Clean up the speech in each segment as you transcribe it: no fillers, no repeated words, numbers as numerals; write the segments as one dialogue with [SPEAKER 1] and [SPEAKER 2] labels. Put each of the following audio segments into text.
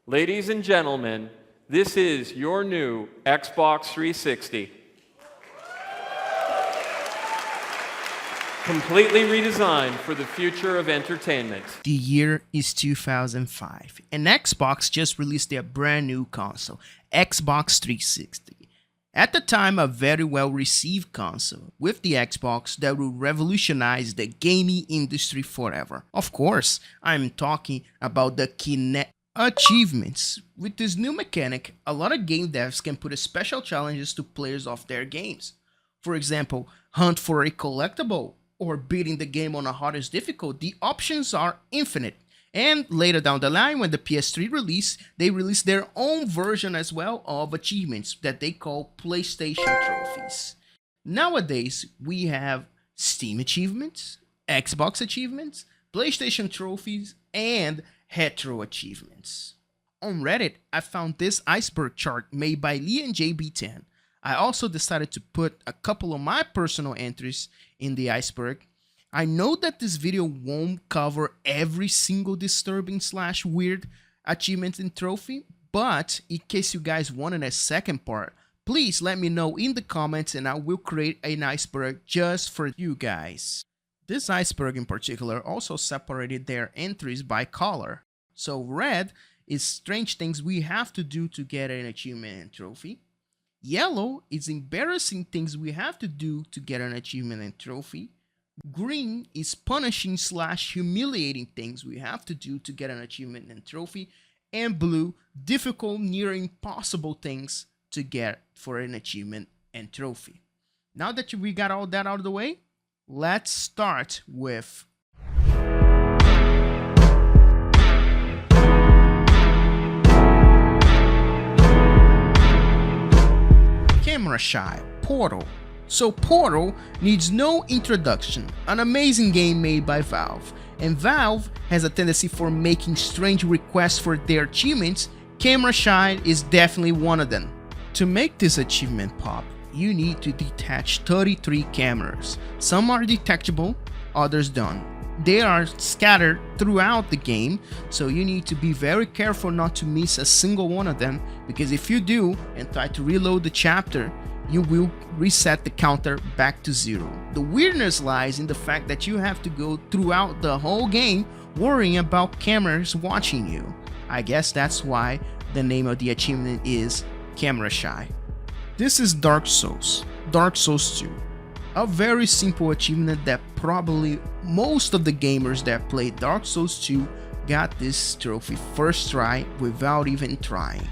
[SPEAKER 1] Ladies and gentlemen, this is your new Xbox 360. Completely redesigned for the future of entertainment.
[SPEAKER 2] The year is 2005, and Xbox just released their brand new console, Xbox 360. At the time, a very well received console with the Xbox that will revolutionize the gaming industry forever. Of course, I'm talking about the Kinect achievements. With this new mechanic, a lot of game devs can put special challenges to players of their games. For example, hunt for a collectible or beating the game on the hardest difficulty. The options are infinite. And later down the line, when the PS3 released, they released their own version as well of achievements that they call PlayStation trophies. Nowadays, we have Steam achievements, Xbox achievements, PlayStation trophies, and Retro achievements. On Reddit, I found this Iceberg chart made by Lee and JB10. I also decided to put a couple of my personal entries in the Iceberg. I know that this video won't cover every single disturbing / weird achievement and trophy, but in case you guys wanted a second part, please let me know in the comments and I will create an iceberg just for you guys. This iceberg in particular also separated their entries by color. So red is strange things we have to do to get an achievement and trophy. Yellow is embarrassing things we have to do to get an achievement and trophy. Green is punishing / humiliating things we have to do to get an achievement and trophy. And blue, difficult, near impossible things to get for an achievement and trophy. Now that we got all that out of the way, let's start with Camera Shy, Portal. So Portal needs no introduction, an amazing game made by Valve. And Valve has a tendency for making strange requests for their achievements. Camera Shy is definitely one of them. To make this achievement pop, you need to detach 33 cameras. Some are detectable, others don't. They are scattered throughout the game, so you need to be very careful not to miss a single one of them, because if you do and try to reload the chapter, you will reset the counter back to 0. The weirdness lies in the fact that you have to go throughout the whole game worrying about cameras watching you. I guess that's why the name of the achievement is Camera Shy. This is Dark Souls 2. A very simple achievement that probably most of the gamers that played Dark Souls 2 got this trophy first try without even trying.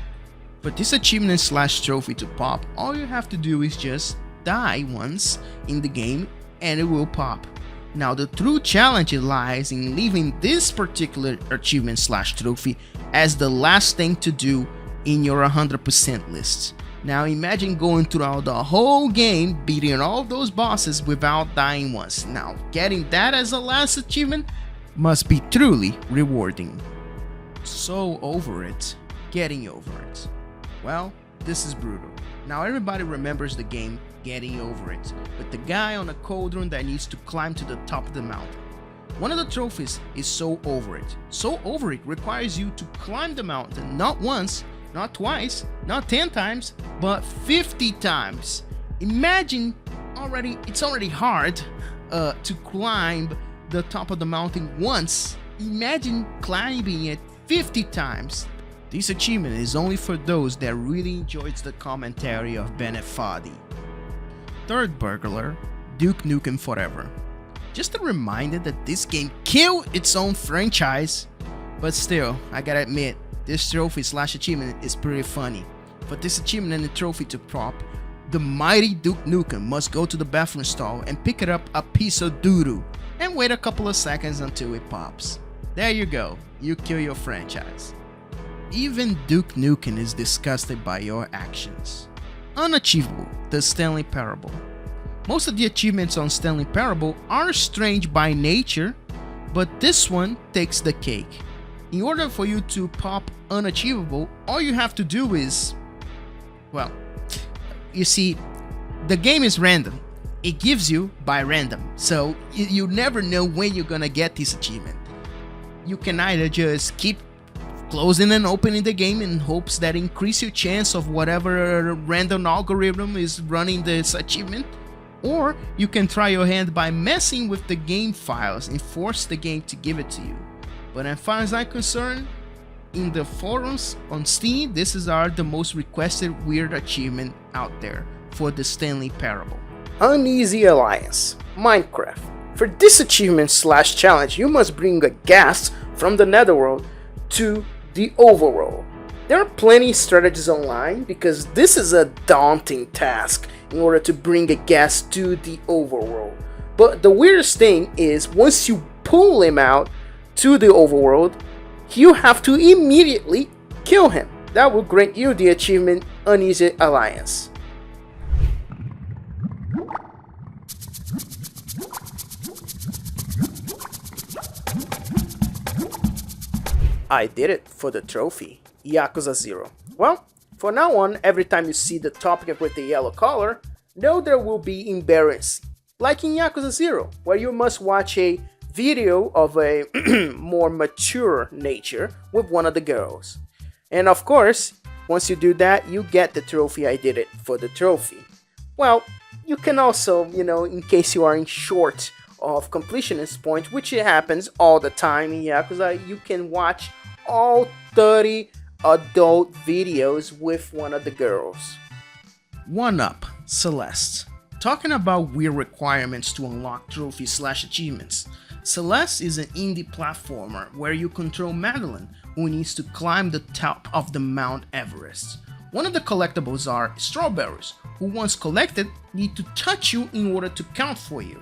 [SPEAKER 2] But this achievement / trophy to pop, all you have to do is just die once in the game and it will pop. Now the true challenge lies in leaving this particular achievement / trophy as the last thing to do in your 100% list. Now imagine going throughout the whole game, beating all those bosses without dying once. Now getting that as a last achievement must be truly rewarding. So over it, getting over it. Well, this is brutal. Now everybody remembers the game Getting Over It, with the guy on a cauldron that needs to climb to the top of the mountain. One of the trophies is So Over It. So Over It requires you to climb the mountain not once, not twice, not 10 times, but 50 times. Imagine it's already hard to climb the top of the mountain once. Imagine climbing it 50 times. This achievement is only for those that really enjoys the commentary of Bennett Foddy. Third burglar, Duke Nukem Forever. Just a reminder that this game killed its own franchise, but still, I gotta admit, this trophy / achievement is pretty funny. For this achievement and the trophy to pop, the mighty Duke Nukem must go to the bathroom stall and pick it up a piece of doo-doo and wait a couple of seconds until it pops. There you go, you kill your franchise. Even Duke Nukem is disgusted by your actions. Unachievable, the Stanley Parable. Most of the achievements on Stanley Parable are strange by nature, but this one takes the cake. In order for you to pop unachievable, all you have to do is, well, you see, the game is random. It gives you by random, so you never know when you're gonna get this achievement. You can either just keep closing and opening the game in hopes that increase your chance of whatever random algorithm is running this achievement, or you can try your hand by messing with the game files and force the game to give it to you. But as far as I'm concerned, in the forums on Steam, this is the most requested weird achievement out there for the Stanley Parable.
[SPEAKER 3] Uneasy Alliance, Minecraft. For this achievement/challenge, you must bring a guest from the Netherworld to the Overworld. There are plenty strategies online because this is a daunting task in order to bring a guest to the Overworld. But the weirdest thing is once you pull him out to the Overworld, you have to immediately kill him. That will grant you the achievement Uneasy Alliance. I did it for the trophy, Yakuza 0. Well, for now on, every time you see the topic with the yellow color, know there will be embarrassing. Like in Yakuza 0, where you must watch a video of a more mature nature with one of the girls. And of course, once you do that, you get the trophy I did it for the trophy. Well, you can also, in case you are in short of completionist point, which it happens all the time in Yakuza, you can watch all 30 adult videos with one of the girls.
[SPEAKER 2] 1UP, Celeste. Talking about weird requirements to unlock trophies/achievements. Celeste is an indie platformer where you control Madeline, who needs to climb the top of the Mount Everest. One of the collectibles are strawberries, who once collected need to touch you in order to count for you.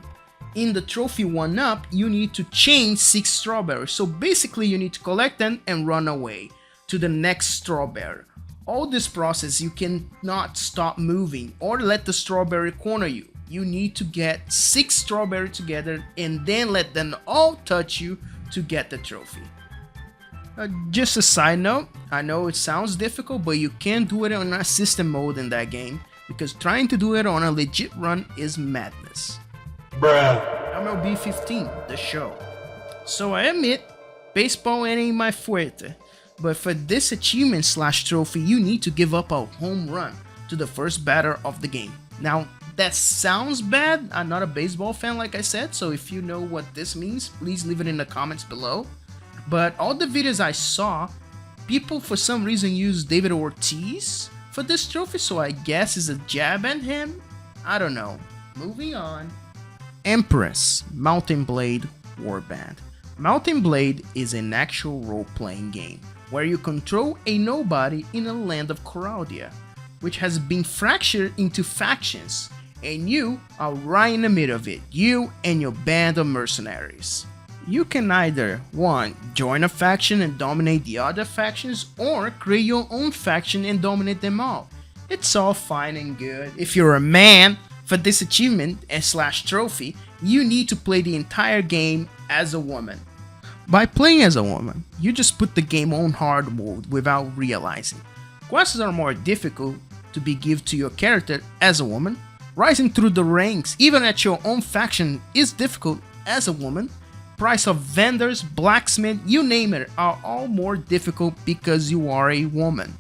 [SPEAKER 2] In the trophy 1UP, you need to chain 6 strawberries, so basically you need to collect them and run away to the next strawberry. All this process, you cannot stop moving or let the strawberry corner you. You need to get 6 strawberries together and then let them all touch you to get the trophy. Just a side note, I know it sounds difficult, but you can't do it on a system mode in that game because trying to do it on a legit run is madness. MLB 15, the show. So I admit, baseball ain't my fuerte, but for this achievement/trophy, you need to give up a home run to the first batter of the game. Now, that sounds bad. I'm not a baseball fan, like I said, so if you know what this means, please leave it in the comments below. But all the videos I saw, people for some reason use David Ortiz for this trophy, so I guess it's a jab at him? I don't know. Moving on. Empress, Mountain Blade Warband. Mountain Blade is an actual role-playing game where you control a nobody in a land of Coraldia, which has been fractured into factions, and you are right in the middle of it, you and your band of mercenaries. You can either 1. Join a faction and dominate the other factions, or create your own faction and dominate them all. It's all fine and good. If you're a man, for this achievement/trophy, you need to play the entire game as a woman. By playing as a woman, you just put the game on hard mode without realizing. Quests are more difficult to be given to your character as a woman. Rising through the ranks, even at your own faction, is difficult as a woman. Price of vendors, blacksmith, you name it, are all more difficult because you are a woman.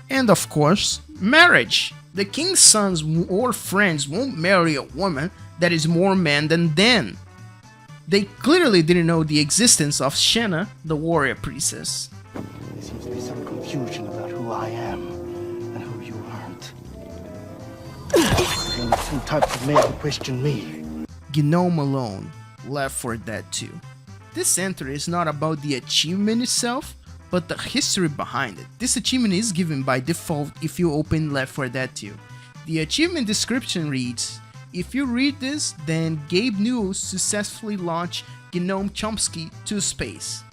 [SPEAKER 2] And of course, marriage. The king's sons or friends won't marry a woman that is more man than them. They clearly didn't know the existence of Shenna, the warrior princess.
[SPEAKER 4] There seems to be some confusion about who I am and who you aren't. There's only 2 types of men who question me.
[SPEAKER 2] Gnome Alone, Left 4 Dead 2. This entry is not about the achievement itself, but the history behind it. This achievement is given by default if you open Left 4 Dead 2. The achievement description reads, if you read this, then Gabe Newell successfully launched Gnome Chomsky to space.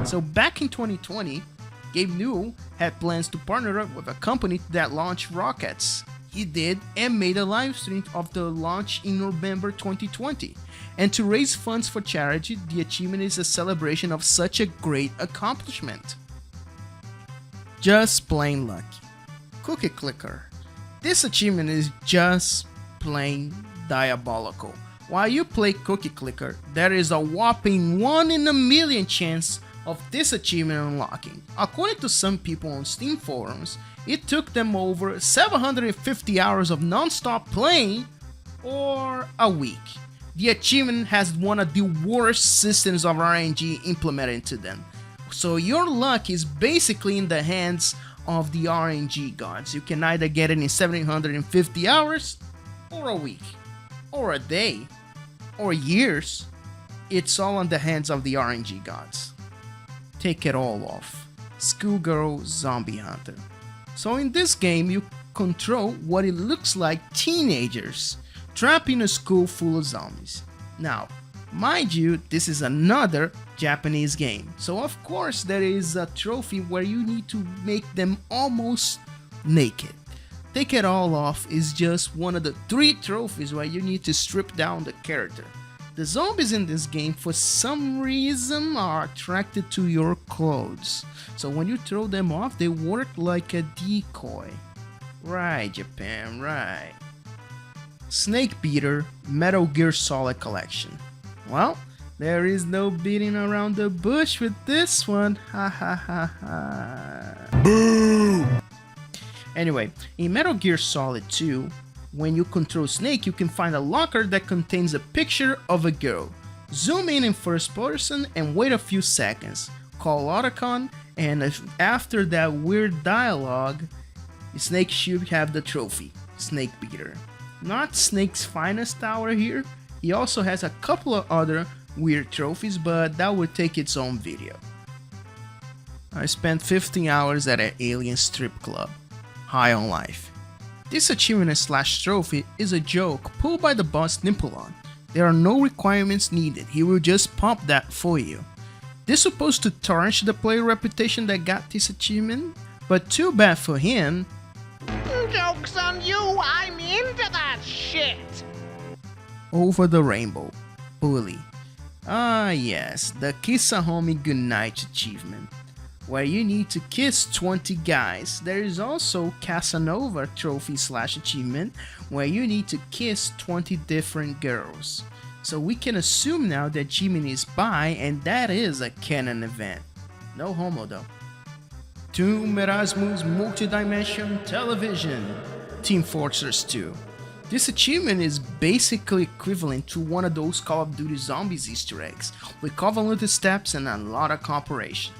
[SPEAKER 2] So back in 2020, Gabe Newell had plans to partner up with a company that launched rockets. He did and made a live stream of the launch in November 2020. And to raise funds for charity, the achievement is a celebration of such a great accomplishment. Just plain lucky. Cookie Clicker. This achievement is just plain diabolical. While you play Cookie Clicker, there is a whopping 1 in a million chance of this achievement unlocking. According to some people on Steam forums, it took them over 750 hours of non-stop playing or a week. The achievement has one of the worst systems of RNG implemented into them. So your luck is basically in the hands of the RNG gods. You can either get it in 750 hours, or a week, or a day, or years. It's all in the hands of the RNG gods. Take it all off. Schoolgirl Zombie Hunter. So in this game, you control what it looks like teenagers trapped in a school full of zombies. Now, mind you, this is another Japanese game, so of course there is a trophy where you need to make them almost naked. Take it all off is just one of the 3 trophies where you need to strip down the character. The zombies in this game for some reason are attracted to your clothes, so when you throw them off they work like a decoy. Right, Japan, right. Snake Beater Metal Gear Solid Collection. Well, there is no beating around the bush with this one. Ha ha ha ha. Boo! Anyway, in Metal Gear Solid 2, when you control Snake, you can find a locker that contains a picture of a girl. Zoom in first person and wait a few seconds. Call Otacon, and after that weird dialogue, Snake should have the trophy, Snake Beater. Not Snake's finest hour here. He also has a couple of other weird trophies, but that would take its own video. I spent 15 hours at an alien strip club, high on life. This achievement / trophy is a joke pulled by the boss Nippolon. There are no requirements needed, he will just pump that for you. This is supposed to tarnish the player reputation that got this achievement, but too bad for him.
[SPEAKER 5] Joke's on you, I'm into that shit!
[SPEAKER 2] Over the Rainbow, Bully. Ah yes, the Kiss a Homie Goodnight achievement, where you need to kiss 20 guys. There is also Casanova trophy / achievement, where you need to kiss 20 different girls. So we can assume now that Jimin is bi, and that is a canon event. No homo though. Tomb Erasmus Multidimension Television, Team Fortress 2. This achievement is basically equivalent to one of those Call of Duty Zombies Easter eggs, with convoluted steps and a lot of cooperation.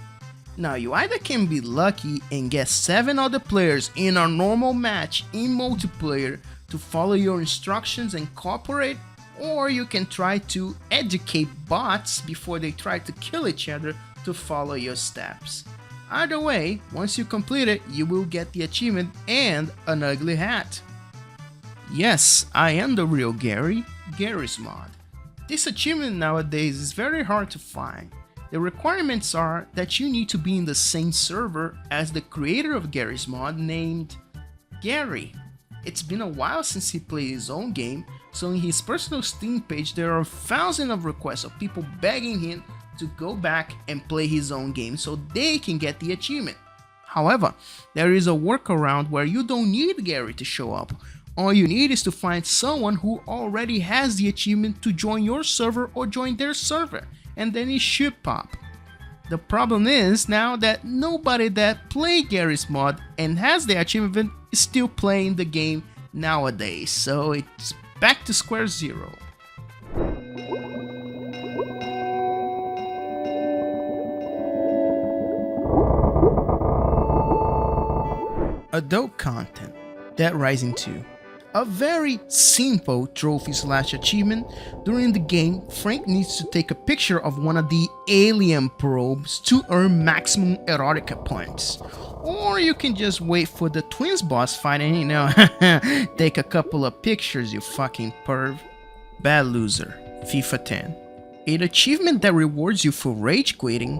[SPEAKER 2] Now you either can be lucky and get 7 other players in a normal match in multiplayer to follow your instructions and cooperate, or you can try to educate bots before they try to kill each other to follow your steps. Either way, once you complete it, you will get the achievement and an ugly hat. Yes, I am the real Gary, Gary's Mod. This achievement nowadays is very hard to find. The requirements are that you need to be in the same server as the creator of Gary's Mod named Gary. It's been a while since he played his own game, so in his personal Steam page there are thousands of requests of people begging him to go back and play his own game so they can get the achievement. However, there is a workaround where you don't need Gary to show up. All you need is to find someone who already has the achievement to join your server or join their server, and then it should pop. The problem is now that nobody that played Gary's Mod and has the achievement is still playing the game nowadays, so it's back to square zero. Adult content, Dead Rising 2. A very simple trophy / achievement. During the game, Frank needs to take a picture of one of the alien probes to earn maximum erotica points. Or you can just wait for the twins boss fight and take a couple of pictures, you fucking perv. Bad Loser, FIFA 10. An achievement that rewards you for rage quitting.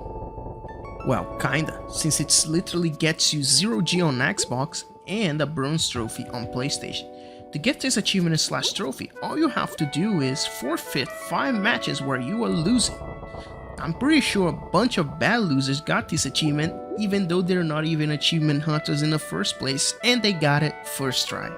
[SPEAKER 2] Well, kinda, since it literally gets you 0G on Xbox and a bronze trophy on PlayStation. To get this achievement / trophy, all you have to do is forfeit 5 matches where you are losing. I'm pretty sure a bunch of bad losers got this achievement even though they're not even achievement hunters in the first place, and they got it first try.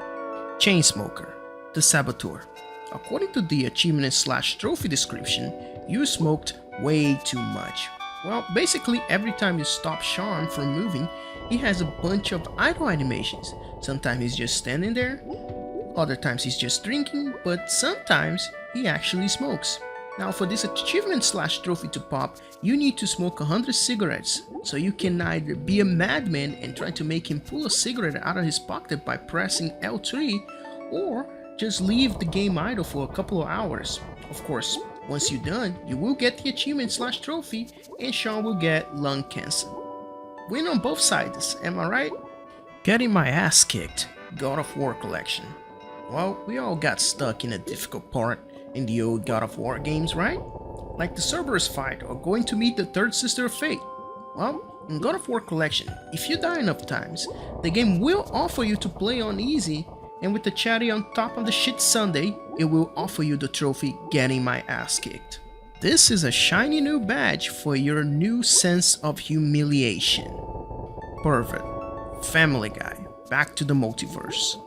[SPEAKER 2] Chainsmoker, the Saboteur. According to the achievement / trophy description, you smoked way too much. Well, basically every time you stop Sean from moving, he has a bunch of idle animations. Sometimes he's just standing there, other times he's just drinking, but sometimes he actually smokes. Now for this achievement slash trophy to pop, you need to smoke 100 cigarettes, so you can either be a madman and try to make him pull a cigarette out of his pocket by pressing L3, or just leave the game idle for a couple of hours. Of course, once you're done, you will get the achievement slash trophy and Sean will get lung cancer. Win on both sides, am I right? Getting my ass kicked, God of War collection. Well, we all got stuck in a difficult part in the old God of War games, right? Like the Cerberus fight or going to meet the third sister of Fate. Well, in God of War collection, if you die enough times, the game will offer you to play on easy, and with the cherry on top of the shit sundae, it will offer you the trophy Getting My Ass Kicked. This is a shiny new badge for your new sense of humiliation. Perfect. Family Guy, back to the multiverse.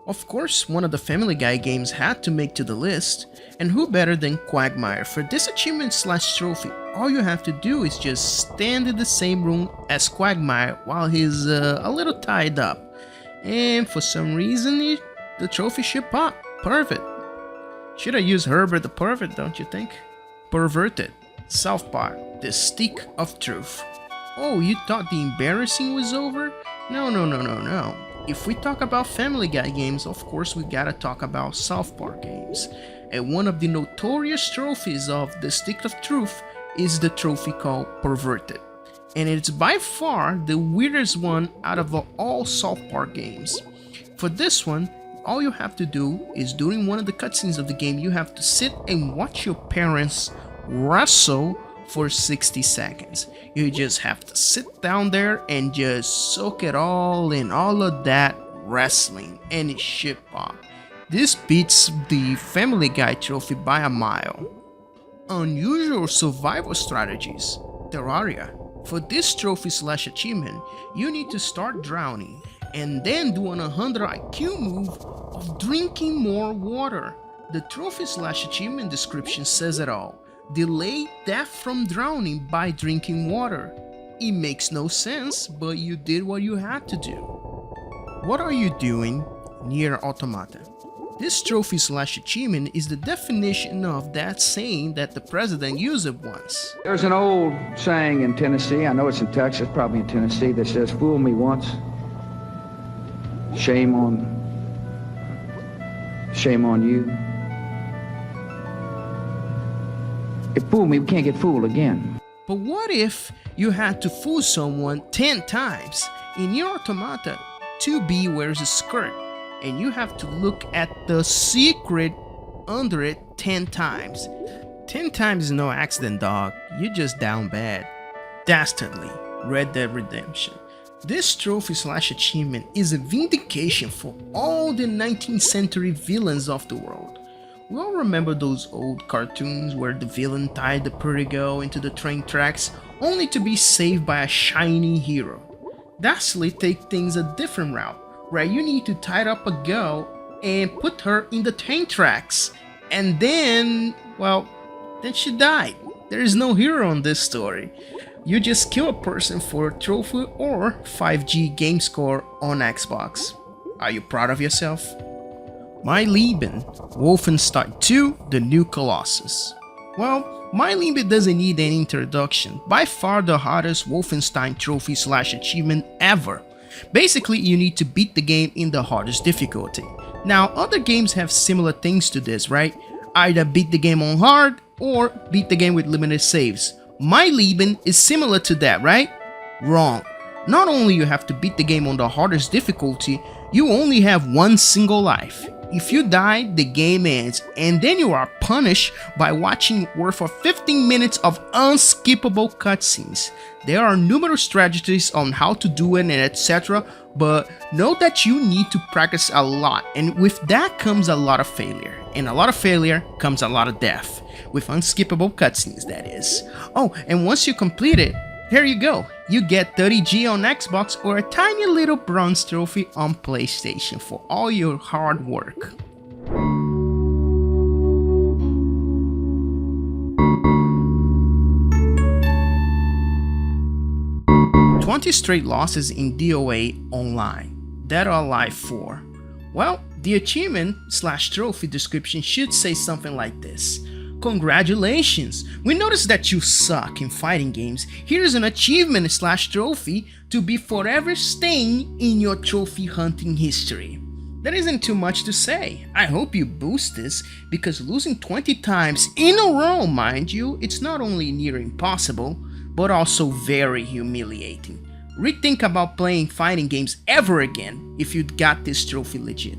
[SPEAKER 2] Of course, one of the Family Guy games had to make to the list, and who better than Quagmire for this achievement slash trophy? All you have to do is just stand in the same room as Quagmire while he's a little tied up, and for some reason the trophy should pop. Perfect. Should have used Herbert the Pervert, don't you think? Perverted. South Park, the stick of truth. Oh, you thought the embarrassing was over? No. If we talk about Family Guy games, of course we gotta talk about South Park games. And one of the notorious trophies of the Stick of Truth is the trophy called Perverted. And it's by far the weirdest one out of all South Park games. For this one, all you have to do is during one of the cutscenes of the game, you have to sit and watch your parents wrestle for 60 seconds. You just have to sit down there and just soak it all in, all of that wrestling, and it should pop. This beats the Family Guy trophy by a mile. Unusual survival strategies. Terraria. For this trophy slash achievement, you need to start drowning and then do an 100 IQ move of drinking more water. The trophy slash achievement description says it all. Delay death from drowning by drinking water. It makes no sense, but you did what you had to do. What are you doing? Nier Automata. This trophy slash achievement is the definition of that saying that the president used once.
[SPEAKER 6] There's an old saying in Tennessee, I know it's in Texas, probably in Tennessee, that says, fool me once, shame on you. If fool me, we can't get fooled again.
[SPEAKER 2] But what if you had to fool someone 10 times? In Nier Automata, 2B wears a skirt, and you have to look at the secret under it 10 times. 10 times is no accident, dog. You're just down bad. Dastardly. Red Dead Redemption. This trophy slash achievement is a vindication for all the 19th century villains of the world. We all remember those old cartoons where the villain tied the pretty girl into the train tracks only to be saved by a shiny hero. Dastardly take things a different route, where you need to tie up a girl and put her in the train tracks, and then she died. There is no hero in this story. You just kill a person for a trophy or 5G game score on Xbox. Are you proud of yourself? My Lieben, Wolfenstein 2, The New Colossus. Well, My Lieben doesn't need any introduction. By far the hardest Wolfenstein trophy slash achievement ever. Basically, you need to beat the game in the hardest difficulty. Now, other games have similar things to this, right? Either beat the game on hard or beat the game with limited saves. My Lieben is similar to that, right? Wrong. Not only you have to beat the game on the hardest difficulty, you only have one single life. If you die, the game ends, and then you are punished by watching worth of 15 minutes of unskippable cutscenes. There are numerous strategies on how to do it and etc, but know that you need to practice a lot, and with that comes a lot of failure, and a lot of failure comes a lot of death, with unskippable cutscenes, that is. Oh, and once you complete it, there you go. You get 30G on Xbox or a tiny little bronze trophy on PlayStation for all your hard work. 20 straight losses in DOA online. Dead or Alive 4. Well, the achievement/trophy description should say something like this. Congratulations! We noticed that you suck in fighting games. Here's an achievement/trophy to be forever staying in your trophy hunting history. That isn't too much to say. I hope you boost this, because losing 20 times in a row, mind you, it's not only near impossible, but also very humiliating. Rethink about playing fighting games ever again if you got this trophy legit.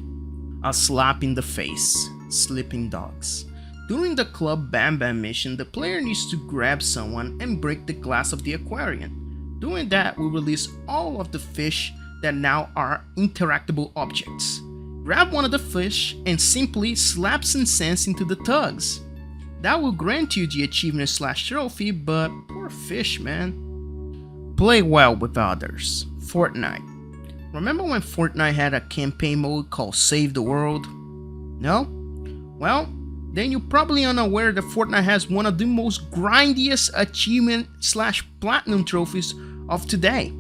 [SPEAKER 2] A slap in the face. Sleeping dogs. During the Club Bam Bam mission, the player needs to grab someone and break the glass of the aquarium. Doing that will release all of the fish that now are interactable objects. Grab one of the fish and simply slap some sense into the tugs. That will grant you the achievement/trophy, but poor fish, man. Play well with others. Fortnite. Remember when Fortnite had a campaign mode called Save the World? No? Well, then you're probably unaware that Fortnite has one of the most grindiest achievement/platinum trophies of today.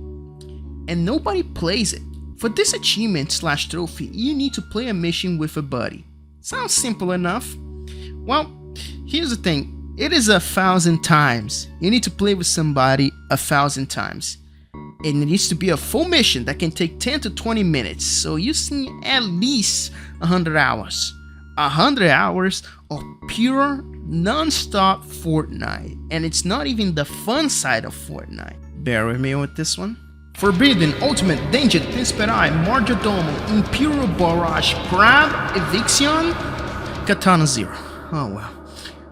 [SPEAKER 2] And nobody plays it. For this achievement/trophy, you need to play a mission with a buddy. Sounds simple enough. Well, here's the thing. It is 1,000 times. You need to play with somebody 1,000 times. And it needs to be a full mission that can take 10 to 20 minutes. So you see at least 100 hours. 100 hours of pure, non-stop Fortnite. And it's not even the fun side of Fortnite. Bear with me with this one. Forbidden, Ultimate, Danger, Inspirai, Marjodomo, Imperial Barrage, Crab, Eviction, Katana Zero. Oh well.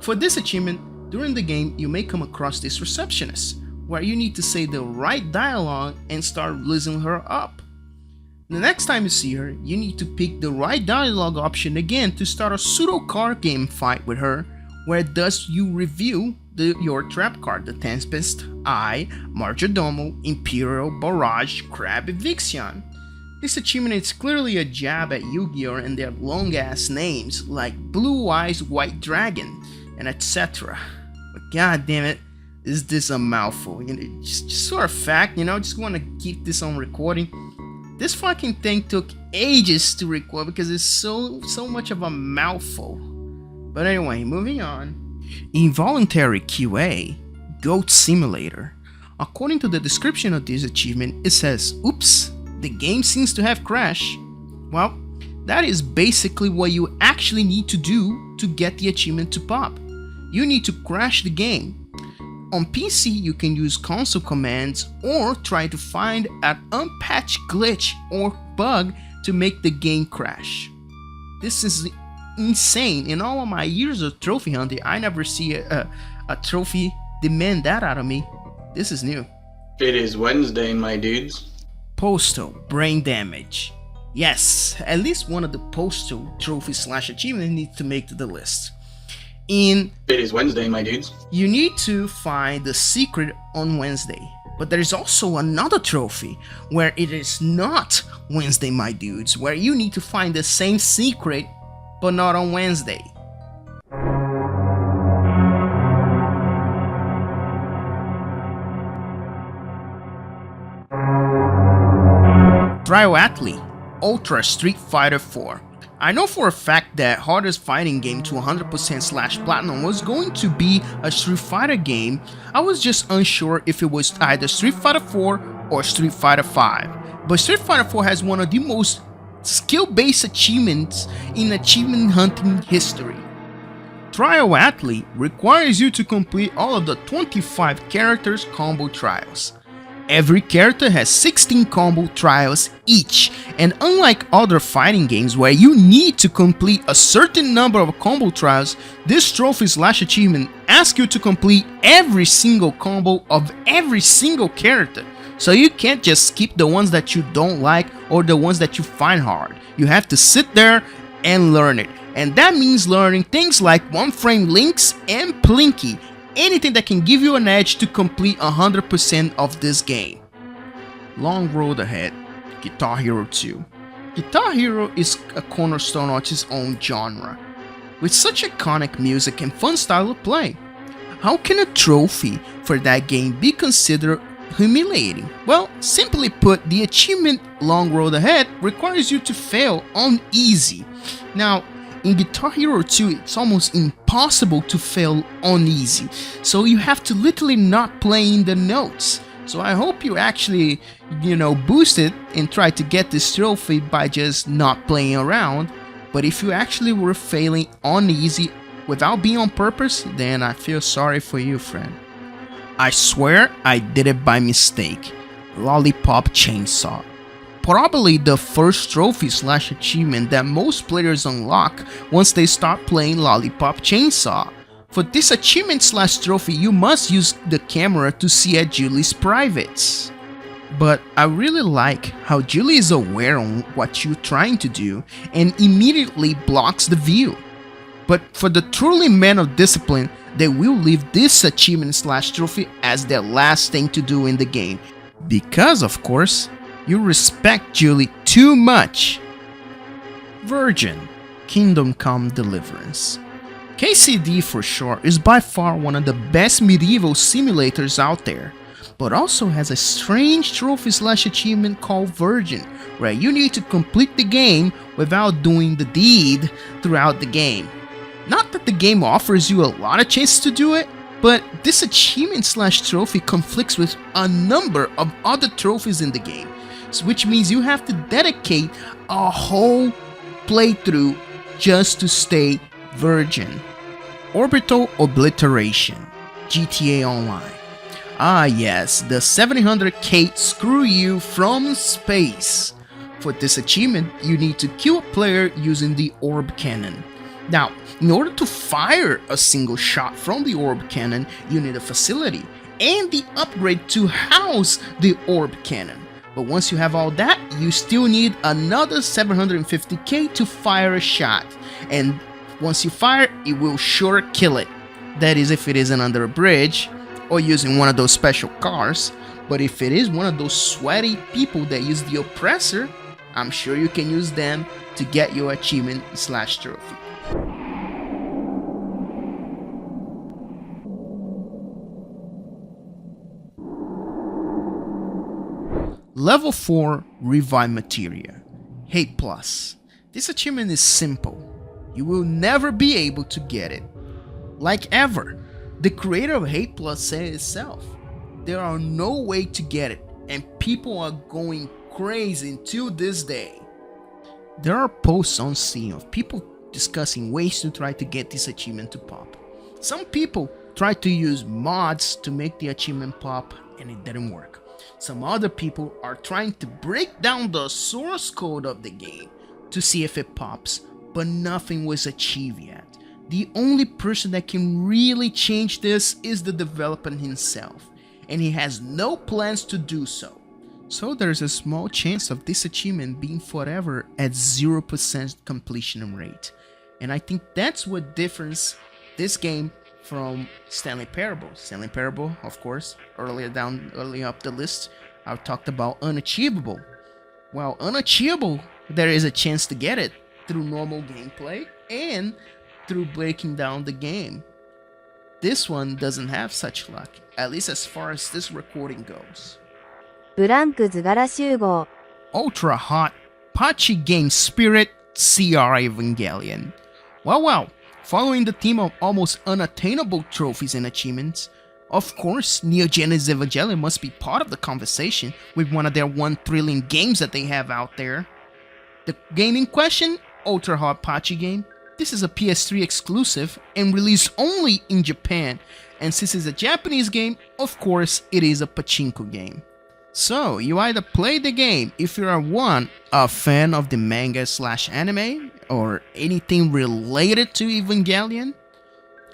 [SPEAKER 2] For this achievement, during the game, you may come across this receptionist, where you need to say the right dialogue and start losing her up. The next time you see her, you need to pick the right dialogue option again to start a pseudo card game fight with her, where thus you review your trap card, the Tempest, Eye, Marjodomo, Imperial, Barrage, Crab, Eviction. This achievement is clearly a jab at Yu-Gi-Oh! And their long ass names like Blue Eyes White Dragon and etc. But god damn it, is this a mouthful? You know, just for a fact, just want to keep this on recording. This fucking thing took ages to record because it's so much of a mouthful. But anyway, moving on. Involuntary QA, Goat Simulator. According to the description of this achievement, it says, oops, the game seems to have crashed. Well, that is basically what you actually need to do to get the achievement to pop. You need to crash the game. On PC, you can use console commands or try to find an unpatched glitch or bug to make the game crash. This is insane. In all of my years of trophy hunting, I never see a trophy demand that out of me. This is new.
[SPEAKER 7] It is Wednesday, my dudes.
[SPEAKER 2] Postal Brain Damage. Yes, at least one of the postal trophy/achievements needs to make the list. It
[SPEAKER 7] is Wednesday, my dudes.
[SPEAKER 2] You need to find the secret on Wednesday. But there is also another trophy where it is not Wednesday, my dudes, where you need to find the same secret but not on Wednesday. Triathlete Ultra Street Fighter 4. I know for a fact that hardest fighting game to 100%/platinum was going to be a Street Fighter game. I was just unsure if it was either Street Fighter 4 or Street Fighter 5. But Street Fighter 4 has one of the most skill-based achievements in achievement hunting history. Triathlete requires you to complete all of the 25 characters combo trials. Every character has 16 combo trials each, and unlike other fighting games where you need to complete a certain number of combo trials, this trophy/achievement asks you to complete every single combo of every single character. So you can't just skip the ones that you don't like or the ones that you find hard. You have to sit there and learn it. And that means learning things like one-frame links and plinky. Anything that can give you an edge to complete 100% of this game. Long road ahead. Guitar Hero 2. Guitar Hero is a cornerstone of its own genre, with such iconic music and fun style of play. How can a trophy for that game be considered humiliating? Well, simply put, the achievement Long Road Ahead requires you to fail on easy. Now, in Guitar Hero 2, it's almost impossible to fail on easy, so you have to literally not play in the notes. So I hope you actually, boost it and try to get this trophy by just not playing around. But if you actually were failing on easy without being on purpose, then I feel sorry for you, friend. I swear I did it by mistake. Lollipop Chainsaw. Probably the first trophy/achievement that most players unlock once they start playing Lollipop Chainsaw. For this achievement/trophy, you must use the camera to see at Julie's privates. But I really like how Julie is aware on what you're trying to do and immediately blocks the view. But for the truly men of discipline, they will leave this achievement/trophy as their last thing to do in the game. Because, of course, you respect Julie too much. Virgin, Kingdom Come Deliverance. KCD for short is by far one of the best medieval simulators out there, but also has a strange trophy/achievement called Virgin, where you need to complete the game without doing the deed throughout the game. Not that the game offers you a lot of chances to do it, but this achievement/trophy conflicts with a number of other trophies in the game, which means you have to dedicate a whole playthrough just to stay virgin. Orbital Obliteration, GTA Online. Ah yes, the 700k screw you from space. For this achievement, you need to kill a player using the orb cannon. Now, in order to fire a single shot from the orb cannon, you need a facility and the upgrade to house the orb cannon. But once you have all that, you still need another 750k to fire a shot. And once you fire, it will sure kill it. That is if it isn't under a bridge or using one of those special cars. But if it is one of those sweaty people that use the oppressor, I'm sure you can use them to get your achievement/trophy. Level 4 Revive Materia, Hate Plus. This achievement is simple. You will never be able to get it. Like ever, the creator of Hate Plus said it itself. There are no way to get it, and people are going crazy until this day. There are posts on Steam of people discussing ways to try to get this achievement to pop. Some people tried to use mods to make the achievement pop, and it didn't work. Some other people are trying to break down the source code of the game to see if it pops, but nothing was achieved yet. The only person that can really change this is the developer himself, and he has no plans to do so. So there's a small chance of this achievement being forever at 0% completion rate. And I think that's what difference this game from Stanley Parable. Stanley Parable, of course, earlier up the list, I talked about Unachievable. Well, Unachievable, there is a chance to get it through normal gameplay and through breaking down the game. This one doesn't have such luck, at least as far as this recording goes.
[SPEAKER 8] ブランク図柄集合
[SPEAKER 2] Ultra Hot Pachi Game Spirit CR Evangelion. Well, following the theme of almost unattainable trophies and achievements, of course, Neo Genesis Evangelion must be part of the conversation with one of their one thrilling games that they have out there. The game in question, Ultra Hot Pachi Game, this is a PS3 exclusive and released only in Japan, and since it's a Japanese game, of course, it is a pachinko game. So, you either play the game if you are a fan of the manga/anime, or anything related to Evangelion.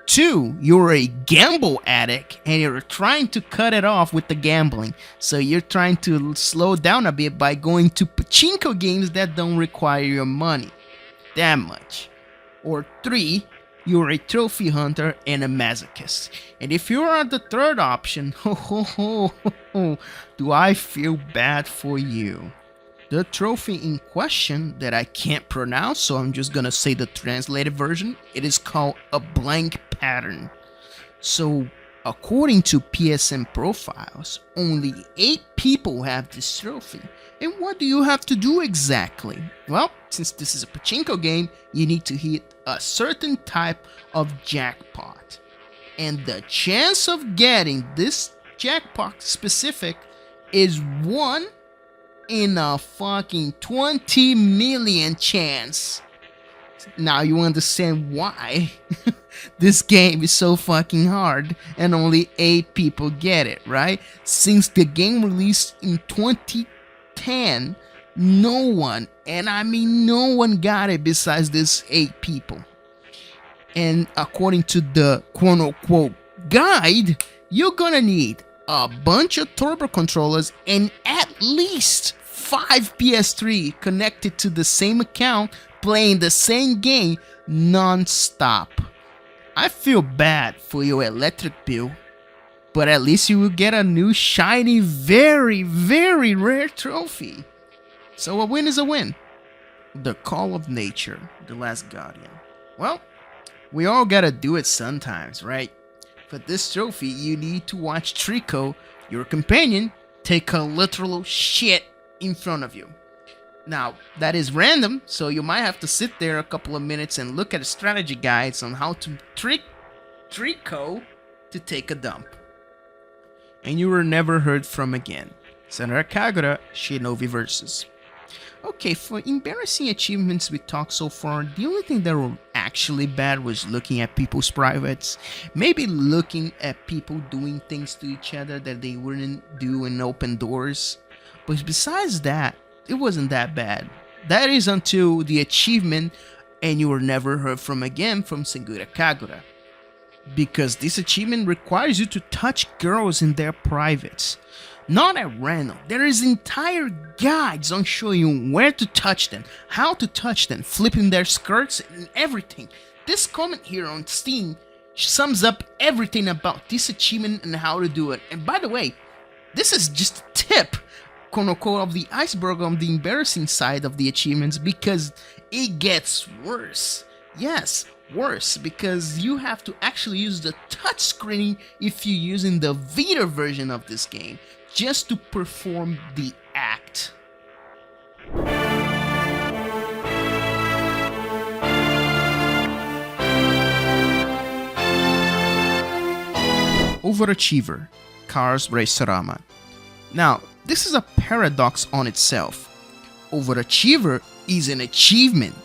[SPEAKER 2] 2, you're a gamble addict and you're trying to cut it off with the gambling. So you're trying to slow down a bit by going to pachinko games that don't require your money that much. Or 3, you're a trophy hunter and a masochist. And if you are the third option, do I feel bad for you. The trophy in question that I can't pronounce, so I'm just gonna say the translated version. It is called a blank pattern. So According to PSN profiles, only 8 people have this trophy. And what do you have to do exactly? Well, since this is a pachinko game, you need to hit a certain type of jackpot. And the chance of getting this jackpot specific is 1 in a fucking 20 million chance. Now you understand why this game is so fucking hard and only 8 people get it, right? Since the game released in 2010, no one, and I mean no one got it besides these 8 people. And according to the quote-unquote guide, you're gonna need a bunch of turbo controllers and at least 5 PS3 connected to the same account playing the same game non-stop. I feel bad for your electric bill, but at least you will get a new shiny, very, very rare trophy. So a win is a win. The Call of Nature, The Last Guardian. Well, we all gotta do it sometimes, right? For this trophy, you need to watch Trico, your companion, take a literal shit in front of you. Now, that is random, so you might have to sit there a couple of minutes and look at strategy guides on how to trick Trico to take a dump. And you were never heard from again. Senator Kagura, Shinobi Versus. Okay, for embarrassing achievements we talked so far, the only thing that were actually bad was looking at people's privates. Maybe looking at people doing things to each other that they wouldn't do in open doors. But besides that, it wasn't that bad. That is until the achievement and you were never heard from again from Segura Kagura. Because this achievement requires you to touch girls in their privates. Not at random. There is entire guides on showing you where to touch them, how to touch them, flipping their skirts and everything. This comment here on Steam sums up everything about this achievement and how to do it. And by the way, this is just a tip, quote unquote, of the iceberg on the embarrassing side of the achievements, because it gets worse. Yes, worse, because you have to actually use the touch screen if you're using the Vita version of this game just to perform the act. Overachiever, Cars Racerama. Now, this is a paradox on itself. Overachiever is an achievement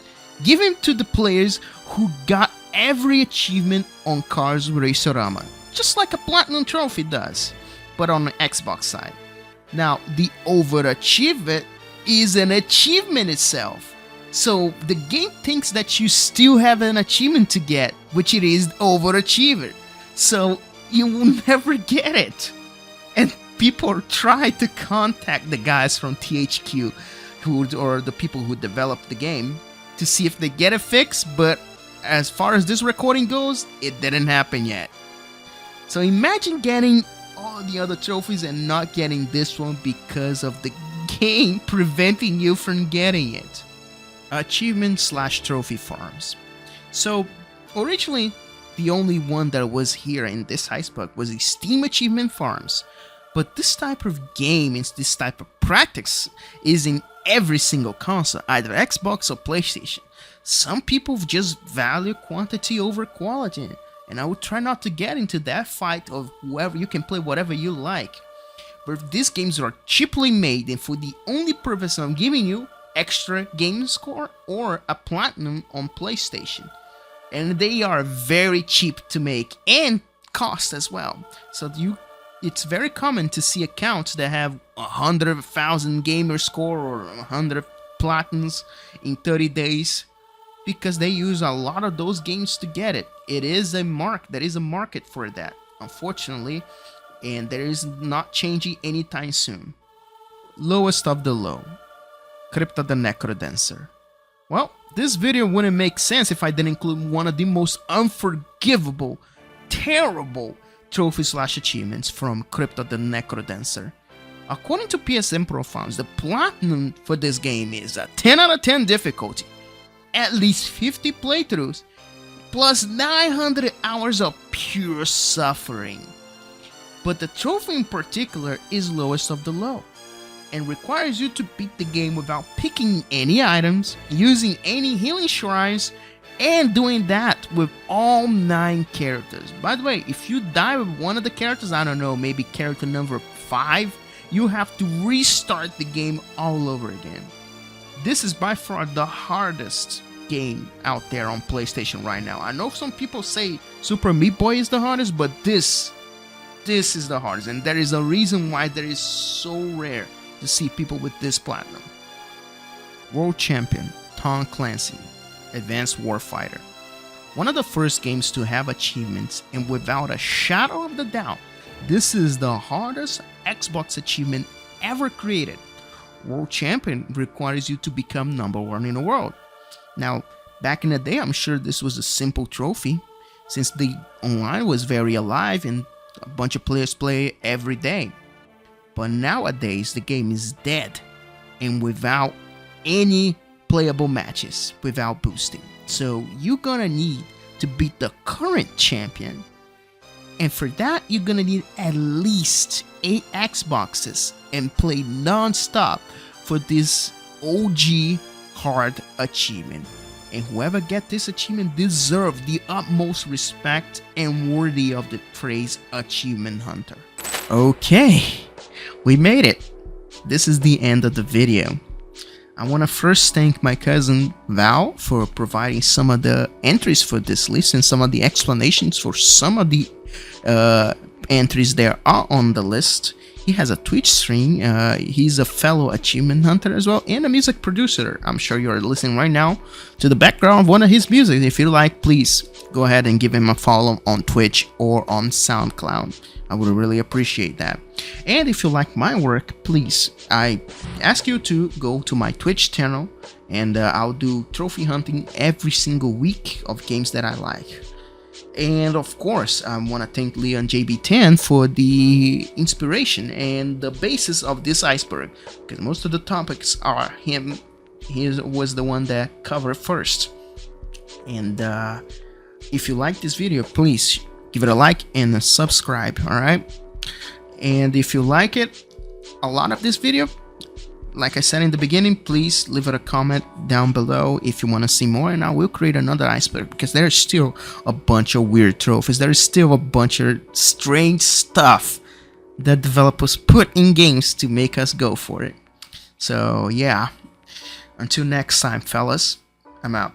[SPEAKER 2] given to the players who got every achievement on Cars Racerama, just like a Platinum Trophy does, but on the Xbox side. Now, the Overachiever is an achievement itself. So the game thinks that you still have an achievement to get, which it is Overachiever. So you will never get it. And people try to contact the guys from THQ or the people who developed the game to see if they get it fixed, but as far as this recording goes, it didn't happen yet. So imagine getting all the other trophies and not getting this one because of the game preventing you from getting it. Achievement/trophy farms. So originally, the only one that was here in this Iceberg was the Steam achievement farms. But this type of game and this type of practice is in every single console, either Xbox or PlayStation. Some people just value quantity over quality, and I would try not to get into that fight of whoever you can play whatever you like. But these games are cheaply made, and for the only purpose of giving you extra game score or a platinum on PlayStation. And they are very cheap to make and cost as well. So it's very common to see accounts that have 100,000 gamer score or 100 platinums in 30 days because they use a lot of those games to get it. It is a there is a market for that, unfortunately, and there is not changing anytime soon. Lowest of the low, Crypto the Necrodancer. Well, this video wouldn't make sense if I didn't include one of the most unforgivable, terrible trophy/achievements from Crypto the Necrodancer. According to PSN profiles, the platinum for this game is a 10 out of 10 difficulty, at least 50 playthroughs, plus 900 hours of pure suffering. but the trophy in particular is lowest of the low and requires you to beat the game without picking any items, using any healing shrines, and doing that with all 9 characters. By the way, if you die with one of the characters, I don't know, maybe character number 5, you have to restart the game all over again. This is by far the hardest game out there on PlayStation right now. I know some people say Super Meat Boy is the hardest, but this is the hardest, and there is a reason why there is so rare to see people with this platinum. World Champion Tom Clancy, Advanced Warfighter. One of the first games to have achievements, and without a shadow of the doubt, this is the hardest Xbox achievement ever created. World Champion requires you to become #1 in the world. Now, back in the day, I'm sure this was a simple trophy, since the online was very alive and a bunch of players play every day. But nowadays, the game is dead and without any playable matches, without boosting. So you're gonna need to beat the current champion, and for that, you're gonna need at least 8 Xboxes and play non-stop for this OG hard achievement. And whoever gets this achievement deserves the utmost respect and worthy of the praise Achievement Hunter. Okay, we made it. This is the end of the video. I want to first thank my cousin Val for providing some of the entries for this list and some of the explanations for some of the entries that are on the list. He has a Twitch stream. He's a fellow achievement hunter as well, and a music producer. I'm sure you're listening right now to the background of one of his music. If you like, please go ahead and give him a follow on Twitch or on SoundCloud. I would really appreciate that. And if you like my work, please, I ask you to go to my Twitch channel, and I'll do trophy hunting every single week of games that I like. And of course, I want to thank Leon JB10 for the inspiration and the basis of this iceberg, because most of the topics are him. He was the one that covered first. And if you like this video, please give it a like and a subscribe, alright? And if you like it, a lot of this video, like I said in the beginning, please leave it a comment down below if you want to see more, and I will create another iceberg, because there's still a bunch of weird trophies. There is still a bunch of strange stuff that developers put in games to make us go for it. So yeah, until next time, fellas, I'm out.